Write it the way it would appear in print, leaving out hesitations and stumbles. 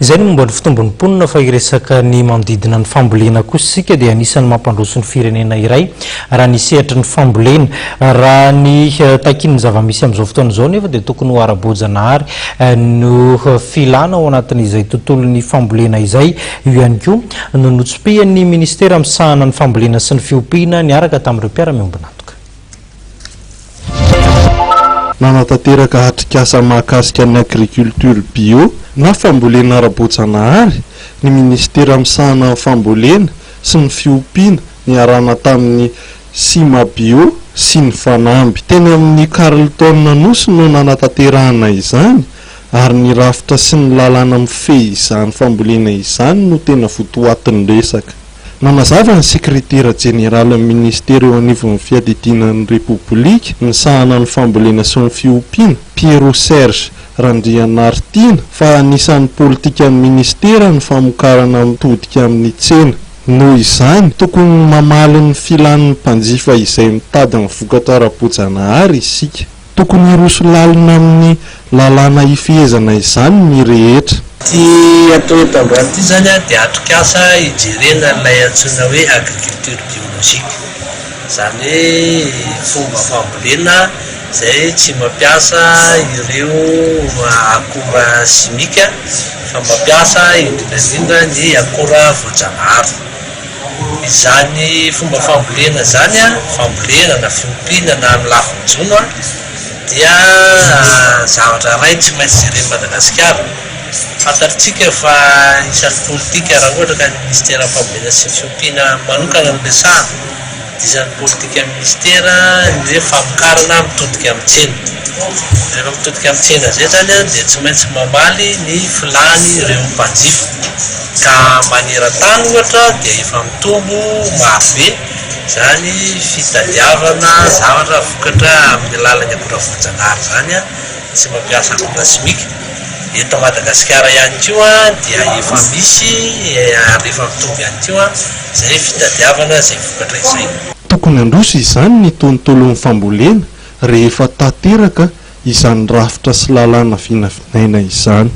Izay ny momba ny fitombon'ny mponina fa iresaka ny manodidina ny fambolena kosa sika dia anisan'ny mampandroso ny firenena iray raha ny sehatra ny fambolena raha ny takin'ny zava-misy amin'izao fotoana izao nefa dia tokony ho ara-boajanahary no filana ao anatin'izay tontolon'ny fambolena izay io ihany koa no notsopihan'ny ministera misahana ny fambolena sy ny fiompiana niaraka tamin'ireo mpiara-miombina antoka. Nanatanteraka atrikasa mahakasika ny agriculture bio na fambolena ara-boajanahary ny ministera misahana fambolena sy ny fiompiana niarana tamin'ny Sima bio sy ny fanamby. Teny amin'ny Carleton Nosy no nanatanterahana izany ary ny rafitra sy ny lalàna mifehy izany fambolena izany no tena votoatin'ny resaka. Nanazava ny sekretera jeneraly amin'ny ministera eo anivon'ny fiadidinan'ny repoblika misahana ny fambolena sy ny fiompiana Piero Serge Randrianartina fa anisan'ny politika amin'ny ministera ny famokarana mitodika amin'ny tsena. Noho izany tokony mamaly ny filan'ny mpanjifa izay mitady ny vokatra ara-boajanahary isika. Tokony hiroso lalina amin'ny lalàna ifehezana izany ny rehetra. Ty atao eto Andohalo ty zany dia atrikasa hijerena ilay antsoina hoe agriculture biolojika. Zany hoe fomba fambolena izay tsy mampiasa ireo akora simika fa mampiasa indrindra ny akora voajanahary. Izany fomba fambolena zany fambolena na fiompiana na amin'ny lafin-jono dia zavatra iray tsy maintsy jeren'i Madagasikara. Fantatsika fa isan'ny politika raha ohatra ka ny ministera fambolena sy fiompiana manokana no resahana dia isan'ny politika ministera ny famokarana mitodika amin'ny tsena. Rehefa mitodika amin'ny tsena zay zany dia tsy maintsy mamaly ny filany ireo mpanjifa ka maneran-tany ohatra dia efa mitombo marobe zany fitadiavana zavatra vokatra amin'ny alalan'ny akora voajanahary zany tsy mampiasa akora simika. Eto Madagasikara ihany koa dia efa misy rehefa mitombo ihany koa izay fitadiavana izay vokatra izay. Tokony handroso izany ny tontolon'ny fambolena rehefa tanteraka izany rafitra sy lalàna vinavinaina izany.